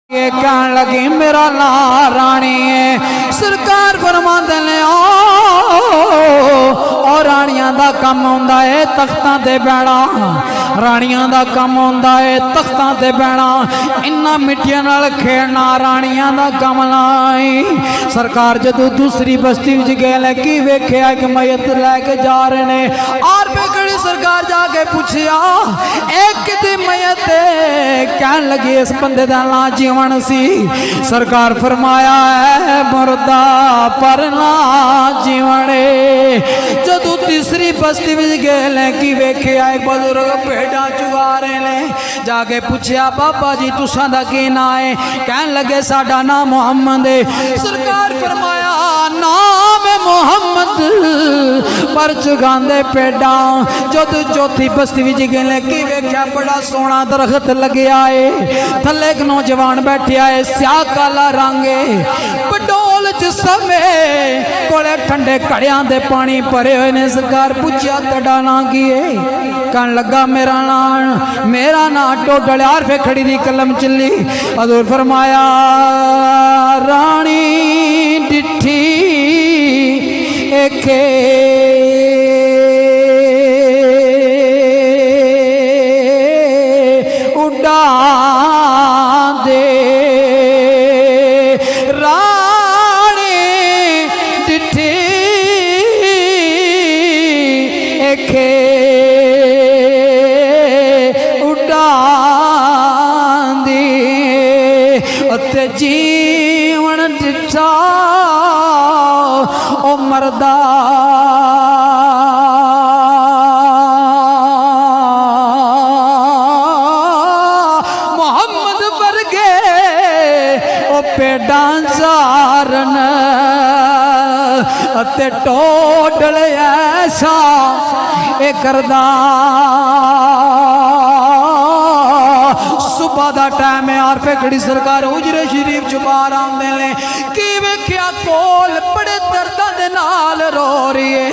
یہ کہن لگی میرا نا رانی ہے سرکار فرماندے نے اور رانیاں دا کم ہوندا ہے تختاں تے بیٹھنا رانیاں دا کم ہوندا ہے تختاں تے بیٹھنا انہاں مٹیاں نال کھیلنا رانیاں دا کم نہیں سرکار جدوں دوسری بستی وچ گئے لے کی ویکھیا کہ میت لے کے جا رہے نے اور بیکڑی سرکار جا کے پوچھیا ایک دی میت کہن لگی اس بندے دا نا جیون سی سرکار فرمایا ہے مردہ پر نا جیونے جدو تیسری بستی وچ گئے لے کی ویکھیا ایک بزرگ بھیڑاں چگا رہے نے جا کے پوچھیا بابا جی تساں دا کی نا ہے کہن لگے ساڈا نام محمد ہے سرکار فرمایا نام محمد پر چگاندے پیڑاں جدو چوتھی بستی وچ گئے لے کی ویکھیا بڑا سونا درخت لگیا ہے تھلے ایک نوجوان بیٹھیا ہے سیاہ کالا رنگے پڈول جسمے کولے ٹھنڈے کڑیاں دے پانی پرے ہوئے نے سرکار پوچھیا تڑا نا کیے کہن لگا میرا نا ٹوڈل عارف کھڑی دی کلم چلی حضور فرمایا رانی ڈٹھی ایکے اڈا دے رانی ڈٹھی ایکے اڈا دی اتے جیون ڈٹھا او مردہ محمد ورگے او پیڑاں چارن اتے ٹوڈل ایسا اے کردہ صبح دا ٹائم ہے عارف کھڑی سرکار حجرے شریف چھپا رام دے لیں کی ویکھیا کول بڑے درداں دے نال رو رہی ہے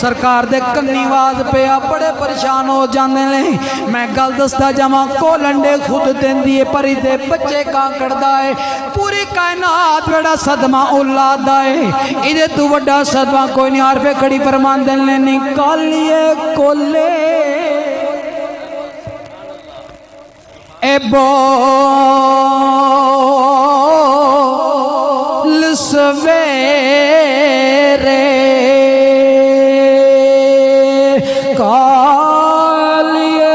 سرکار دے کنی واز پیا بڑے پریشان ہو جاندے لیں میں گل دستا جمع کول انڈے خود دین دیئے پری دے بچے کان کردہ ہے پوری کائنات بڑا صدمہ اولاد ہے ادھے تو بڑا صدمہ کوئی نہیں عارف کھڑی فرمان دے لیں نکالیے کولے اے بول سویرے کالیے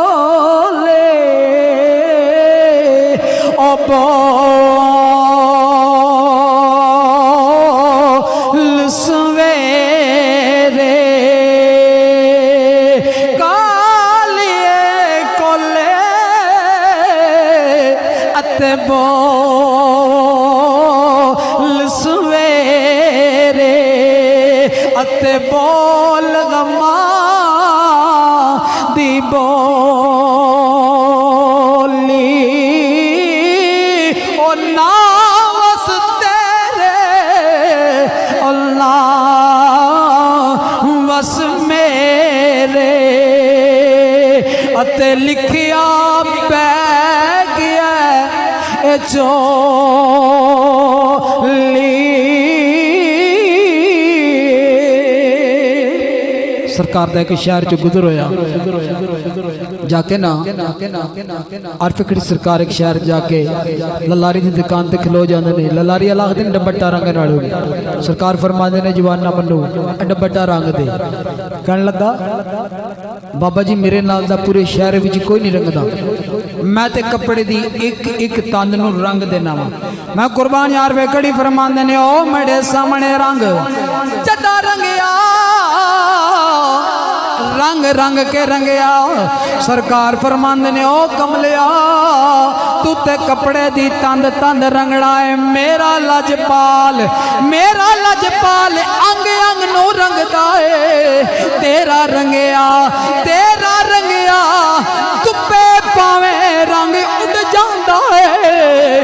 کولے او بول سویرے بول سویرے اتے بول غماں دی بولی او ناوس تیرے اللہ وس میرے اتے لکھیا پہ گیا چولی سرکار دے کے شہر جو گزر ہویا جا کے نا عارف کھڑی سرکار ایک شہر جا کے للاری دی دکان تے کھلو جاندے نے للاری اللہ دن ڈبٹا رنگ نالو سرکار فرما دے نے جوان نہ منو ڈبٹا رنگ دے کہن لگا بابا جی میرے نال دا پورے شہر وچ کوئی نہیں رنگ دا میں تے کپڑے دی ایک تند نو رنگ دینا میں قربان یار ویکڑی فرمان دینے او میرے سامنے رنگ چٹا رنگیا رنگ کے رنگیا سرکار فرمان دینے او کملیا تو تے کپڑے دی تند رنگڑا ہے میرا لجپال انگ نو رنگ دائے تیرا رنگیا دپے پاویں رنگ اڑ جاندا ہے